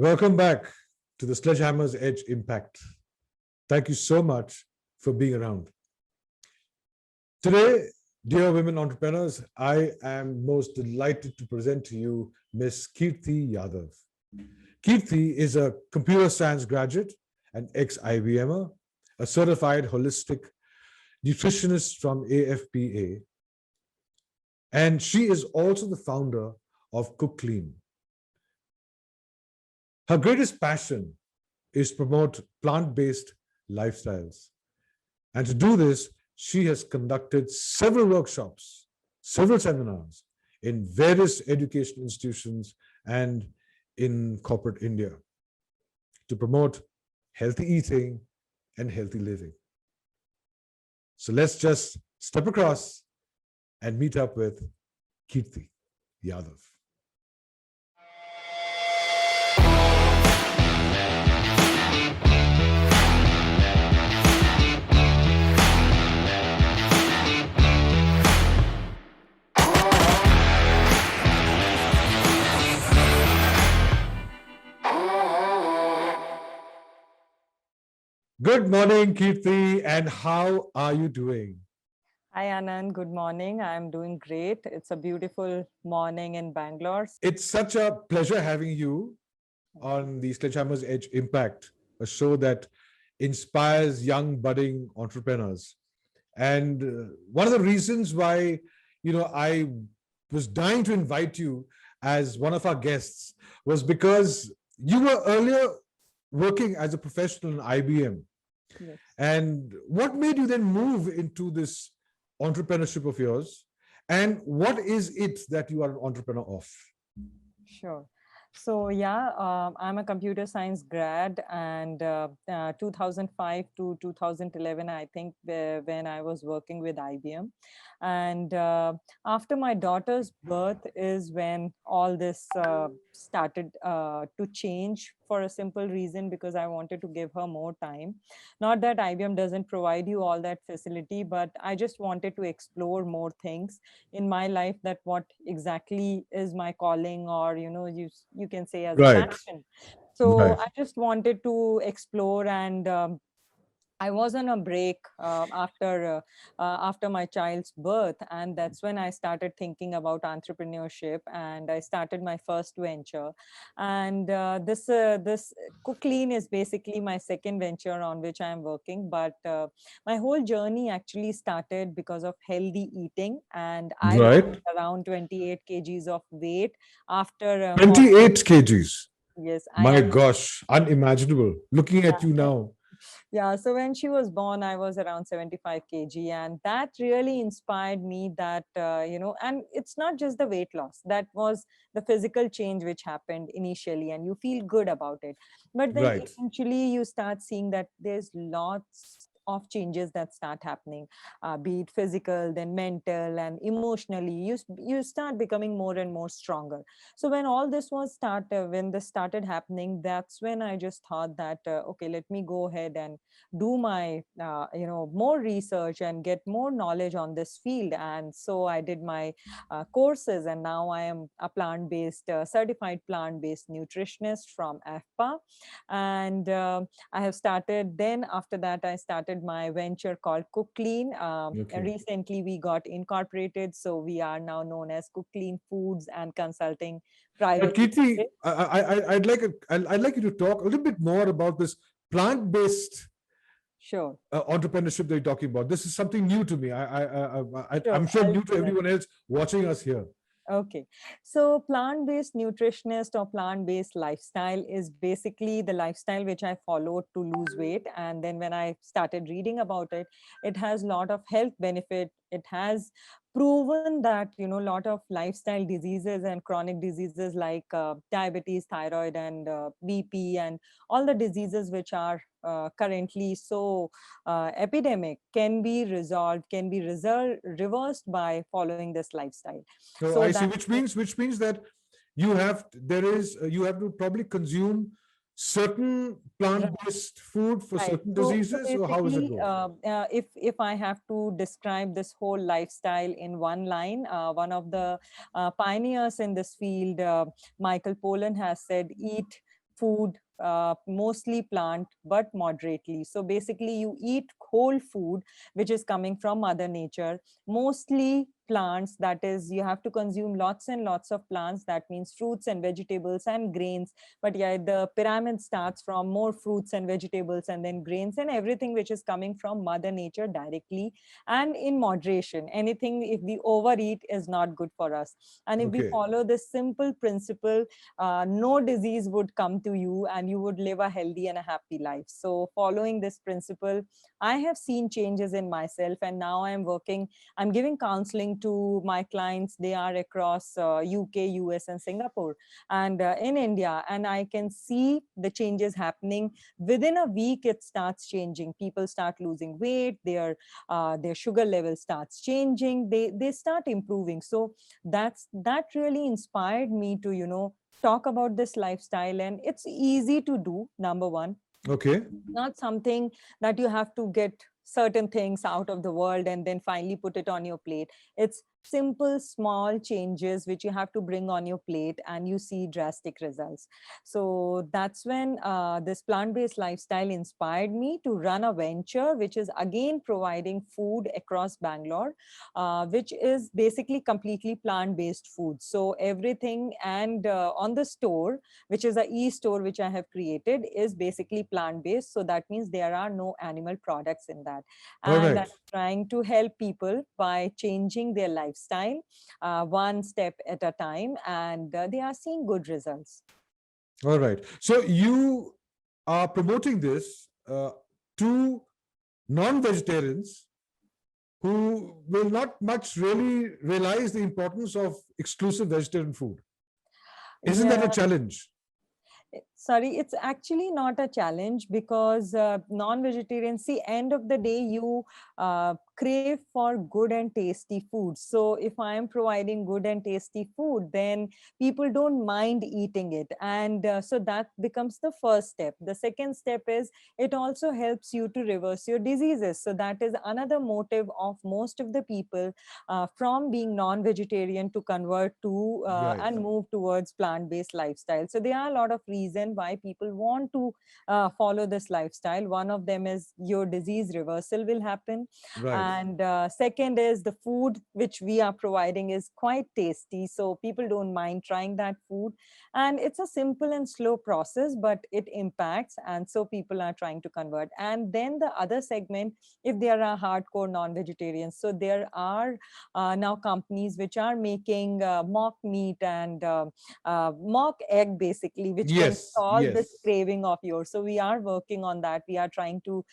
Welcome back to the Sledgehammer's Edge Impact. Thank you so much for being around. Today, dear women entrepreneurs, I am most delighted to present to you Miss Kirti Yadav. Kirti is a computer science graduate, an ex-IBMer, a certified holistic nutritionist from AFPA, and she is also the founder of Cook Clean. Her greatest passion is to promote plant-based lifestyles. And to do this, she has conducted several workshops, several seminars in various education institutions and in corporate India to promote healthy eating and healthy living. So let's just step across and meet up with Kirti Yadav. Good morning, Kirti, and how are you doing? Hi, Anand. Good morning. I'm doing great. It's a beautiful morning in Bangalore. It's such a pleasure having you on the Sledgehammer's Edge Impact, a show that inspires young budding entrepreneurs. And one of the reasons why, I was dying to invite you as one of our guests was because you were earlier working as a professional in IBM. Yes. And what made you then move into this entrepreneurship of yours? And what is it that you are an entrepreneur of? Sure. So yeah, I'm a computer science grad, and 2005 to 2011, I think, when I was working with IBM. And after my daughter's birth is when all this started to change, for a simple reason, because I wanted to give her more time. Not that IBM doesn't provide you all that facility, but I just wanted to explore more things in my life, that what exactly is my calling, or you can say as a Right, passion. So right. I just wanted to explore, and I was on a break after my child's birth, and that's when I started thinking about entrepreneurship, and I started my first venture. And this Cook Clean is basically my second venture on which I am working. But my whole journey actually started because of healthy eating, and I lost Right. around 28 kgs of weight after 28 kgs. yes, I My gosh, unimaginable. Looking at you now. Yeah, so when she was born, I was around 75 kg, and that really inspired me that, and it's not just the weight loss, that was the physical change which happened initially, and you feel good about it. But then Right. eventually you start seeing that there's lots of changes that start happening, be it physical, then mental, and emotionally. You start becoming more and more stronger. So when this started happening, that's when I just thought that, okay, let me go ahead and do my more research and get more knowledge on this field. And so I did my courses, and now I am a plant-based certified plant-based nutritionist from AFPA. And I have started, then after that I started my venture called Cook Clean. And Okay. recently we got incorporated, so we are now known as Cook Clean Foods and Consulting But Private Kirti, Limited. I'd like you to talk a little bit more about this plant-based Sure. entrepreneurship that you're talking about. This is something new to me. Sure, I'm sure I'll new do to that. everyone else watching us here. Okay. So plant-based nutritionist or plant-based lifestyle is basically the lifestyle which I followed to lose weight. And then when I started reading about it, it has a lot of health benefit. It has proven that, a lot of lifestyle diseases and chronic diseases like diabetes, thyroid, and BP, and all the diseases which are currently so epidemic can be resolved, can be reversed by following this lifestyle. So So I see, that which means that you have to probably consume certain plant-based food for right. certain So diseases, or how does it basically, go? if I have to describe this whole lifestyle in one line, one of the pioneers in this field, Michael Pollan, has said, "Eat food, mostly plant, but moderately. So basically, you eat whole food, which is coming from Mother Nature, mostly plants. That is, you have to consume lots and lots of plants. That means fruits and vegetables and grains. But yeah, the pyramid starts from more fruits and vegetables and then grains and everything which is coming from Mother Nature directly and in moderation. Anything, if we overeat, is not good for us. And if we Okay. follow this simple principle, no disease would come to you and you would live a healthy and a happy life. So following this principle, I have seen changes in myself, and now I'm giving counseling to my clients. They are across UK, US, and Singapore, and in India. And I can see the changes happening. Within a week, it starts changing. People start losing weight. Their sugar level starts changing. They start improving. So that really inspired me to talk about this lifestyle. And it's easy to do, number one. Okay. Not something that you have to get certain things out of the world and then finally put it on your plate. It's simple small changes which you have to bring on your plate, and you see drastic results. So that's when this plant-based lifestyle inspired me to run a venture which is again providing food across Bangalore, which is basically completely plant-based food. So everything, and on the store, which is a e-store which I have created, is basically plant-based. So that means there are no animal products in that. All And I'm right. trying to help people by changing their lifestyle, one step at a time, and they are seeing good results. All right. So you are promoting this to non-vegetarians who will not much really realize the importance of exclusive vegetarian food. Isn't that a Yeah. challenge? Sorry, it's actually not a challenge, because non-vegetarians, see, end of the day, you crave for good and tasty food. So if I am providing good and tasty food, then people don't mind eating it. And so that becomes the first step. The second step is it also helps you to reverse your diseases. So that is another motive of most of the people, from being non-vegetarian to convert to Right. and move towards plant-based lifestyle. So there are a lot of reasons why people want to follow this lifestyle. One of them is your disease reversal will happen, Right. and second is the food which we are providing is quite tasty, so people don't mind trying that food. And it's a simple and slow process, but it impacts, and so people are trying to convert. And then the other segment, if there are hardcore non-vegetarians, so there are now companies which are making mock meat and mock egg, basically, which can Yes. solve this Yes. craving of yours. So we are working on that. We are trying to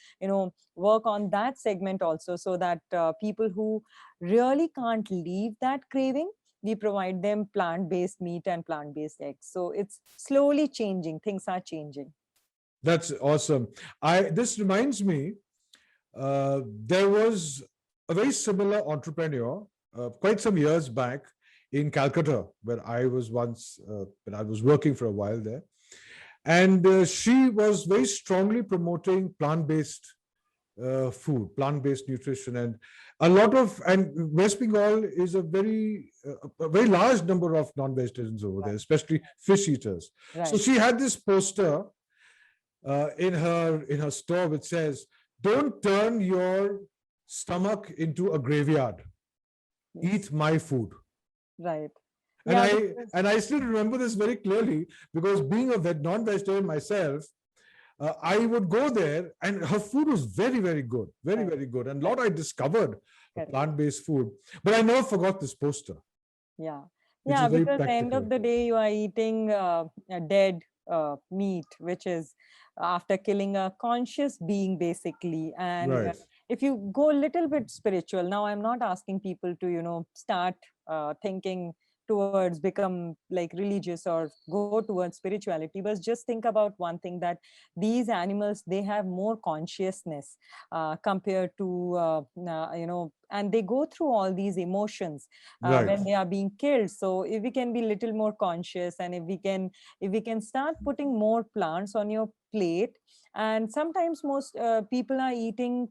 work on that segment also, so that people who really can't leave that craving, we provide them plant-based meat and plant-based eggs. So it's slowly changing. Things are changing. That's awesome. This reminds me, there was a very similar entrepreneur quite some years back in Calcutta, where I was once, when I was working for a while there. And she was very strongly promoting plant-based food, plant-based nutrition, and and West Bengal is a very large number of non-vegetarians over there, Right. especially fish eaters. So Right. she had this poster in her store which says, "Don't turn your stomach into a graveyard. Yes. Eat my food." Right. And Yeah. I still remember this very clearly, because being a non-vegetarian myself, I would go there, and her food was very good, Right. very good, and a lot Right. I discovered of Correct. plant-based food. But I never forgot this poster, Yeah. which is Yeah, very because end practical. of the day, you are eating a dead meat, which is after killing a conscious being, basically. And Right. if you go a little bit spiritual, now I'm not asking people to, start thinking towards become like religious or go towards spirituality, but just think about one thing, that these animals, they have more consciousness compared to and they go through all these emotions Right. when they are being killed. So if we can be little more conscious, and if we can start putting more plants on your plate. And sometimes most people are eating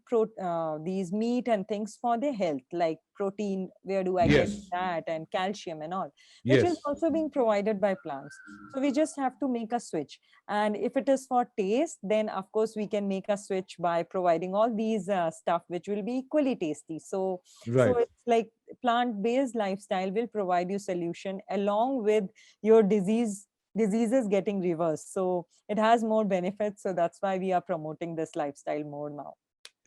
these meat and things for their health, like protein, where do I get Yes. that, and calcium and all, which is Yes. also being provided by plants. So we just have to make a switch. And if it is for taste, then of course we can make a switch by providing all these stuff which will be equally tasty. So Right. it's like plant based lifestyle will provide you solution along with your diseases getting reversed. So it has more benefits. So that's why we are promoting this lifestyle more now.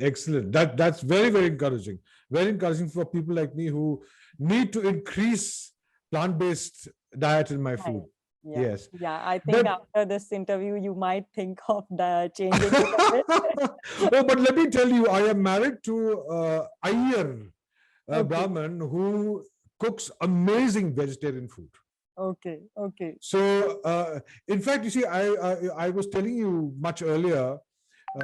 Excellent. That's very, very encouraging. Very encouraging for people like me who need to increase plant-based diet in my food. Right. Yeah. Yes. Yeah. I think But after this interview, you might think of the changing it a bit. oh, but let me tell you, I am married to Iyer, a Okay. Brahmin who cooks amazing vegetarian food. Okay. Okay. So, in fact, you see, I was telling you much earlier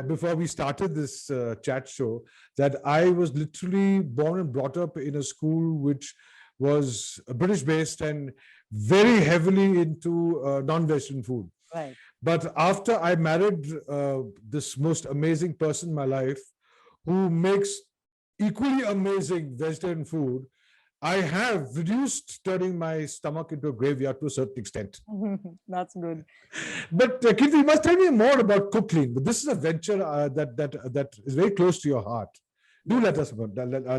before we started this chat show that I was literally born and brought up in a school which was British based and very heavily into non-Western food. Right. But after I married this most amazing person in my life who makes equally amazing vegetarian food, I have reduced turning my stomach into a graveyard to a certain extent. That's good. But Kirti, you must tell me more about Cooklink. But this is a venture that is very close to your heart. Do let Yes. us about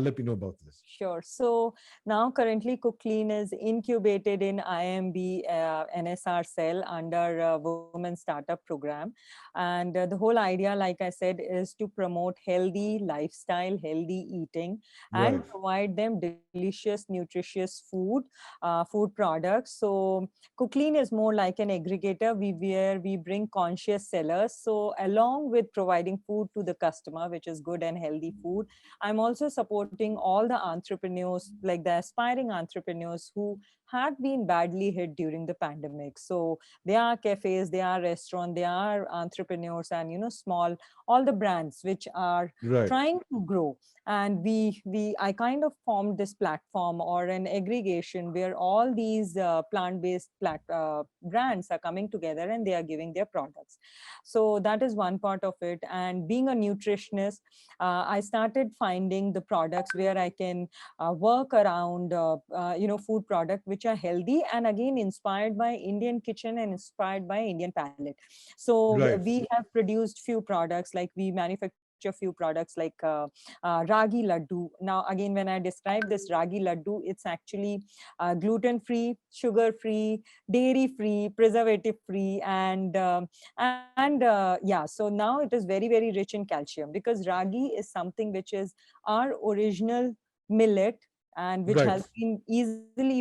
let me know about this. Sure. So now currently Cooklyn is incubated in IMB NSR cell under Women Startup Program. And the whole idea, like I said, is to promote healthy lifestyle, healthy eating, and Right, provide them delicious, nutritious food products. So Cooklyn is more like an aggregator where we bring conscious sellers. So along with providing food to the customer, which is good and healthy food, I'm also supporting all the entrepreneurs, like the aspiring entrepreneurs who had been badly hit during the pandemic. So they are cafes, they are restaurants, they are entrepreneurs, and small, all the brands which are right, trying to grow. And I kind of formed this platform or an aggregation where all these plant-based brands are coming together and they are giving their products. So that is one part of it. And being a nutritionist, I started finding the products where I can work around, food product which are healthy and again inspired by Indian kitchen and inspired by Indian palate. So right. we have produced few products, like we manufacture few products like ragi laddu. Now, again, when I describe this ragi laddu, it's actually gluten free, sugar free, dairy free, preservative free, and yeah. So now it is very, very rich in calcium because ragi is something which is our original millet, and Right.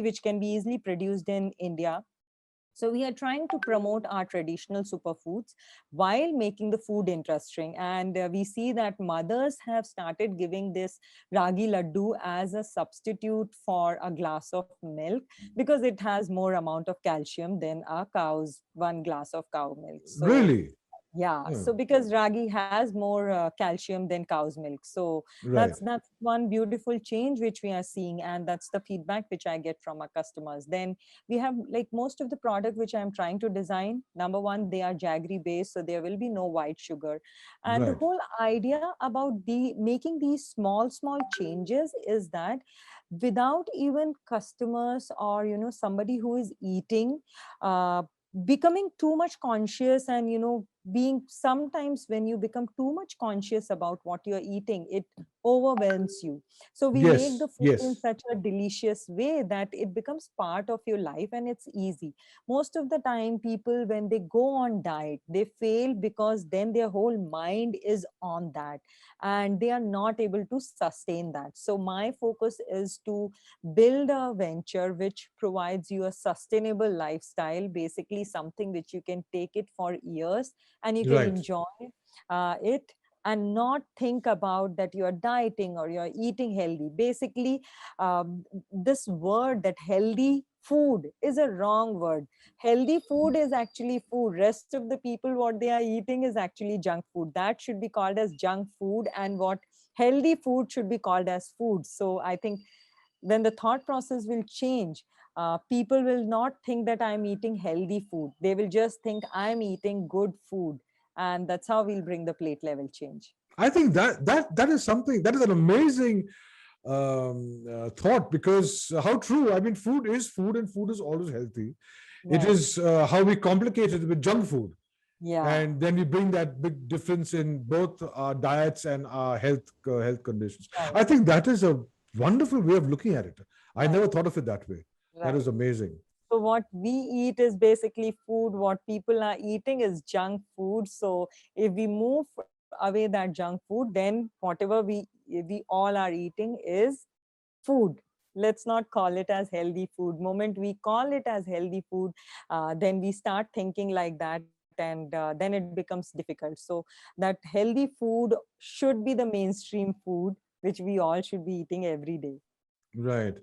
which can be easily produced in India. So we are trying to promote our traditional superfoods while making the food interesting. And we see that mothers have started giving this ragi laddu as a substitute for a glass of milk because it has more amount of calcium than a cow's one glass of cow milk. So Really? yeah, Hmm. so because ragi has more calcium than cow's milk. So Right. that's one beautiful change which we are seeing, and that's the feedback which I get from our customers. Then we have, like, most of the product which I'm trying to design, number one, they are jaggery based, so there will be no white sugar. And the Right. whole idea about making these small changes is that without even customers or somebody who is eating uh, becoming too much conscious, and being, sometimes when you become too much conscious about what you're eating, it overwhelms you. So we make Yes. the food in Yes. such a delicious way that it becomes part of your life and it's easy. Most of the time, people, when they go on diet, they fail because then their whole mind is on that and they are not able to sustain that. So my focus is to build a venture which provides you a sustainable lifestyle, basically something which you can take it for years and you can Right. enjoy it, and not think about that you are dieting or you're eating healthy. Basically, this word, that healthy food, is a wrong word. Healthy food is actually food. Rest of the people, what they are eating is actually junk food. That should be called as junk food, and what healthy food should be called as food. So I think when the thought process will change, people will not think that I'm eating healthy food. They will just think I'm eating good food. and that's how we'll bring the plate level change. I think that is something, that is an amazing thought, because how true. I mean, food is food, and food is always healthy. It Right. is how we complicate it with junk food, Yeah. and then we bring that big difference in both our diets and our health conditions. Right. I think that is a wonderful way of looking at it. I Right. never thought of it that way. That is Right. amazing. So what we eat is basically food. What people are eating is junk food. So if we move away that junk food, then whatever we all are eating is food. Let's not call it as healthy food. Moment we call it as healthy food, then we start thinking like that, and then it becomes difficult. So that healthy food should be the mainstream food, which we all should be eating every day. Right.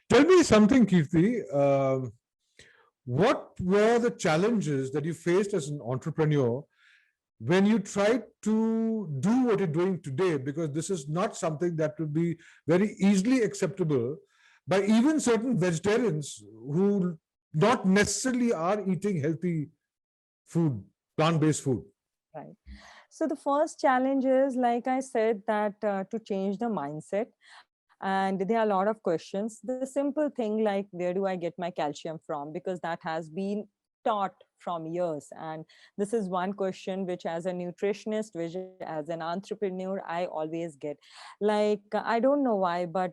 Tell me something, Kirti. What were the challenges that you faced as an entrepreneur when you tried to do what you're doing today? Because this is not something that would be very easily acceptable by even certain vegetarians who not necessarily are eating healthy food, plant-based food. Right. So the first challenge is, like I said, that to change the mindset. And there are a lot of questions. The simple thing like, where do I get my calcium from? Because that has been taught from years. And this is one question which, as a nutritionist, which as an entrepreneur, I always get. Like, I don't know why, but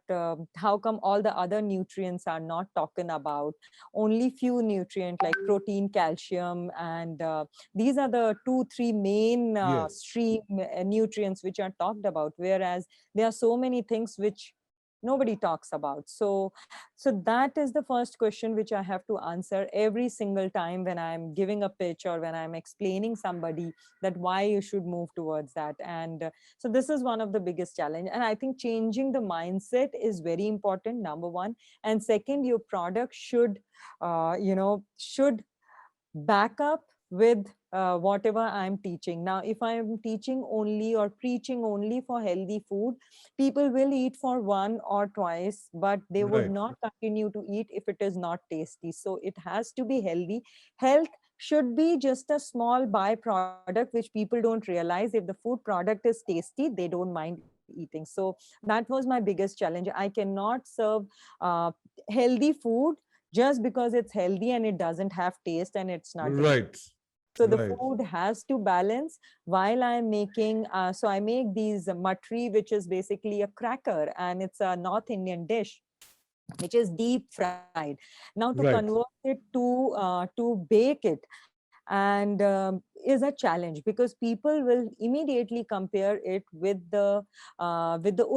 how come all the other nutrients are not talking about? Only few nutrients like protein, calcium, and these are the 2 3 main Yes. stream nutrients which are talked about, whereas there are so many things which nobody talks about. So that is the first question which I have to answer every single time when I'm giving a pitch or when I'm explaining somebody that why you should move towards that. And so this is one of the biggest challenge, and I think changing the mindset is very important, number one. And second, your product should should back up with whatever I'm teaching. Now, if I'm teaching only or preaching only for healthy food, people will eat for one or twice, but they would Right. not continue to eat if it is not tasty. So it has to be healthy. Health should be just a small byproduct which people don't realize. If the food product is tasty, they don't mind eating. So that was my biggest challenge. I cannot serve uh, healthy food just because it's healthy and it doesn't have taste and it's not delicious. Right. So the Right. food has to balance while I'm making. So I make these matri, which is basically a cracker, and it's a North Indian dish which is deep fried. Now to Right. convert it to bake it, and is a challenge, because people will immediately compare it with the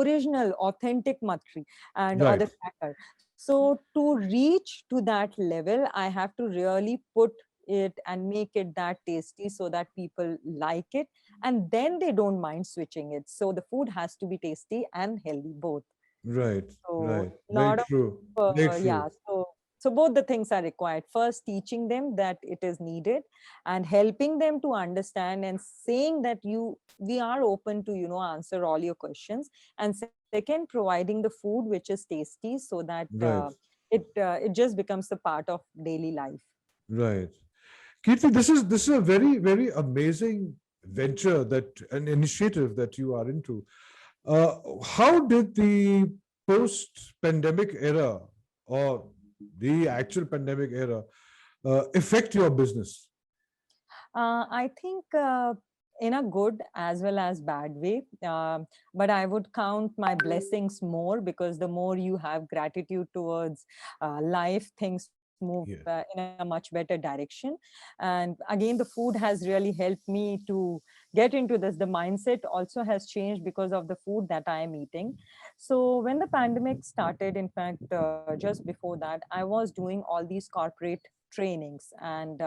original authentic matri and or Right. the cracker. So to reach to that level, I have to really put it and make it that tasty so that people like it, and then they don't mind switching it. So the food has to be tasty and healthy both. Right. So Right. Very lot of true. Very yeah. true. So both the things are required. First, teaching them that it is needed, and helping them to understand, and saying that we are open to answer all your questions. And second, providing the food which is tasty so that Right. it just becomes a part of daily life. Right. Kirti, this is a very, very amazing venture, that an initiative that you are into. How did the post-pandemic era, or the actual pandemic era, affect your business? I think in a good as well as bad way. But I would count my blessings more, because the more you have gratitude towards life, things move Yeah. in a much better direction. And again, the food has really helped me to get into this. The mindset also has changed because of the food that I am eating. So when the pandemic started, in fact, just before that, I was doing all these corporate trainings, and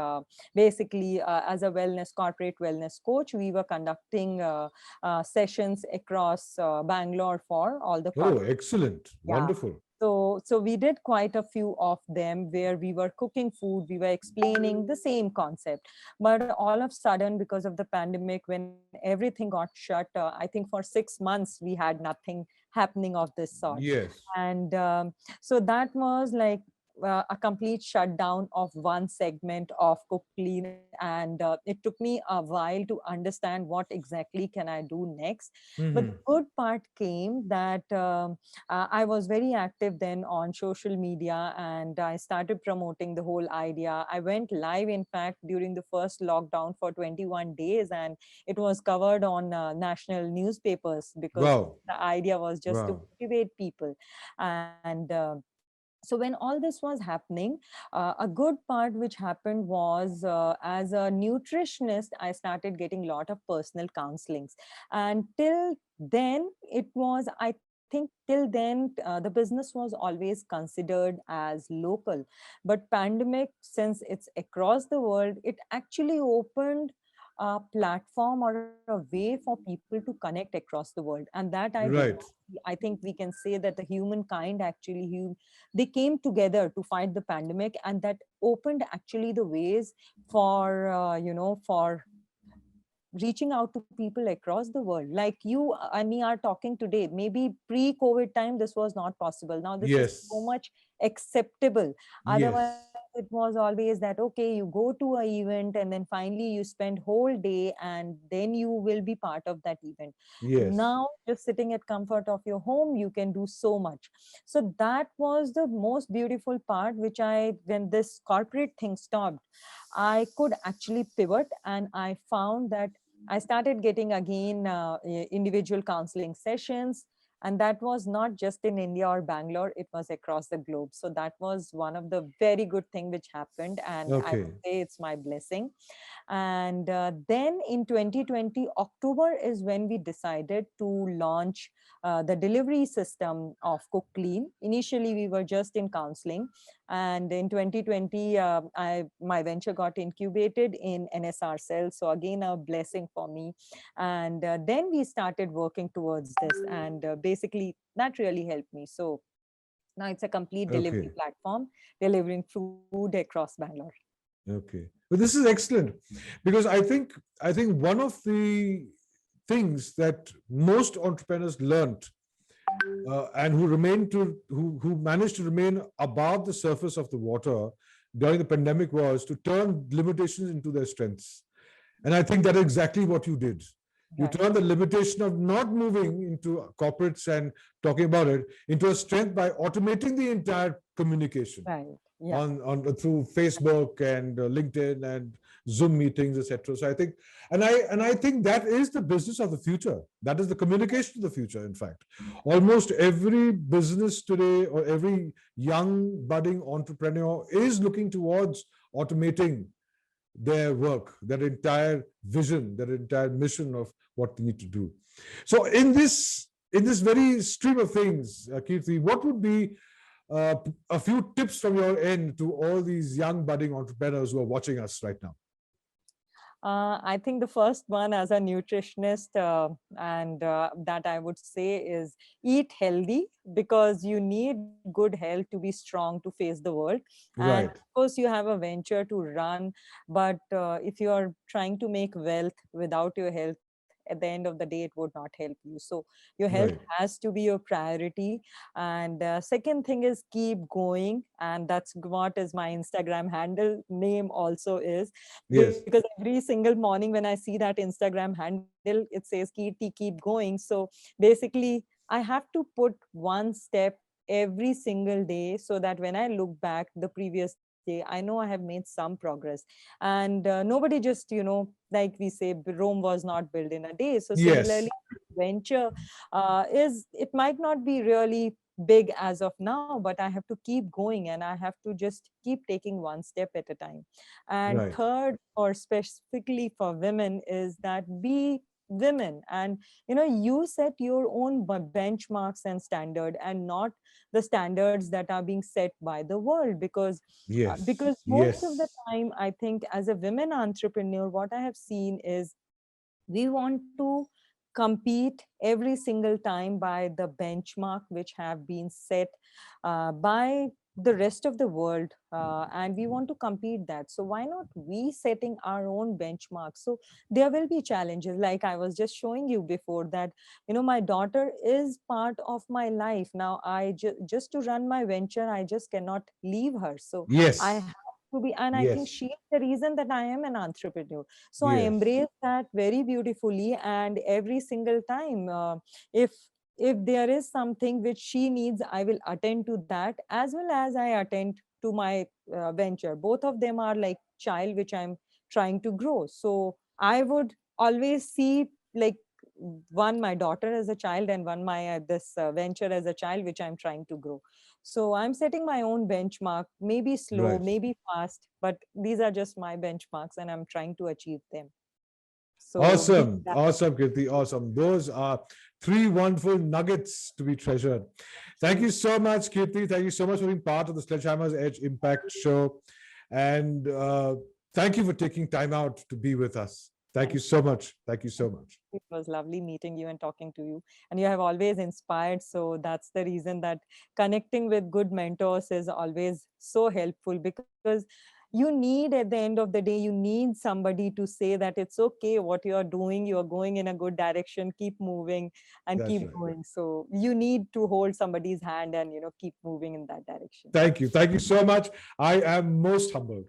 basically as a corporate wellness coach, we were conducting sessions across Bangalore for all the Oh, corporate. excellent. Yeah. Wonderful. So we did quite a few of them where we were cooking food, we were explaining the same concept. But all of sudden, because of the pandemic, when everything got shut, I think for 6 months we had nothing happening of this sort. Yes. And so that was like a complete shutdown of one segment of Cook Clean, and it took me a while to understand what exactly can I do next. But the Hmm. good part came that I was very active then on social media, and I started promoting the whole idea. I went live, in fact, during the first lockdown for 21 days, and it was covered on national newspapers because Wow. the idea was just to Wow. motivate people. And so when all this was happening, a good part which happened was, as a nutritionist, I started getting a lot of personal counselings. And till then, it was, I think till then, the business was always considered as local. But pandemic, since it's across the world, it actually opened a platform or a way for people to connect across the world. And that I did not Right. see. I think we can say that the humankind actually, they came together to fight the pandemic, and that opened actually the ways for for reaching out to people across the world. Like you and me are talking today, maybe pre-COVID time this was not possible. Now this is so Yes. much acceptable. Otherwise Yes. it was always that, okay, you go to a event and then finally you spend whole day and then you will be part of that event. Yes. Now just sitting at comfort of your home, you can do so much. So that was the most beautiful part, which I, when this corporate thing stopped, I could actually pivot, and I found that I started getting again individual counseling sessions. And that was not just in India or Bangalore, it was across the globe. So that was one of the very good thing which happened. And I would Okay. say it's my blessing. And then in 2020, October is when we decided to launch the delivery system of Cook Clean. Initially, we were just in counseling. And in 2020, my venture got incubated in NSR Cells. So again, a blessing for me. And then we started working towards this. And basically, that really helped me. So now it's a complete delivery Okay. platform delivering food across Bangalore. Okay. But this is excellent because I think one of the things that most entrepreneurs learned and who managed to remain above the surface of the water during the pandemic was to turn limitations into their strengths. And I think that is exactly what you did. You Right. turned the limitation of not moving into corporates and talking about it into a strength by automating the entire communication Right. Yeah. on through Facebook and LinkedIn and Zoom meetings, etc. So I think that is the business of the future. That is the communication of the future. In fact, almost every business today or every young budding entrepreneur is looking towards automating their work, their entire vision, their entire mission of what they need to do. So in this very stream of things, Kirti, what would be uh, a few tips from your end to all these young budding entrepreneurs who are watching us right now? I think the first one, as a nutritionist, and that I would say is eat healthy, because you need good health to be strong to face the world. And Right, of course, you have a venture to run, but if you are trying to make wealth without your health, at the end of the day, it would not help you. So your health right. has to be your priority. And second thing is keep going, and that's what is my Instagram handle name also is, because Yes, every single morning when I see that Instagram handle, it says keep going. So basically, I have to put one step every single day, so that when I look back the previous day, I know I have made some progress. And nobody just, like we say, Rome was not built in a day. So similarly, yes, venture it might not be really big as of now, but I have to keep going, and I have to just keep taking one step at a time. And right. third, or specifically for women, is that be women, and you set your own benchmarks and standard, and not the standards that are being set by the world. Because Yes, most of the yes, time, I think, as a women entrepreneur, what I have seen is we want to compete every single time by the benchmark which have been set by the rest of the world, and we want to compete that. So why not we setting our own benchmarks? So there will be challenges, like I was just showing you before, that my daughter is part of my life now. Just to run my venture, I just cannot leave her. So I Yes, have to be, and I think yes, she is the reason that I am an entrepreneur. So I yes. embrace that very beautifully, and every single time, if there is something which she needs, I will attend to that, as well as I attend to my venture. Both of them are like child which I'm trying to grow. So I would always see, like, one my daughter as a child, and one my this venture as a child which I'm trying to grow. So I'm setting my own benchmark, maybe slow, Right. maybe fast, but these are just my benchmarks, and I'm trying to achieve them. So Awesome. Awesome, Kirti. Awesome. Those are three wonderful nuggets to be treasured. Thank you so much, Kirti. Thank you so much for being part of the Sledgehammer's Edge Impact Show. And thank you for taking time out to be with us. Thank you thank so much. Thank you so much. It was lovely meeting you and talking to you. And you have always inspired. So that's the reason that connecting with good mentors is always so helpful, because you need, at the end of the day, you need somebody to say that it's okay what you are doing. You are going in a good direction. Keep moving and That's keep right. going. So you need to hold somebody's hand and, keep moving in that direction. Thank you. Thank you so much. I am most humbled.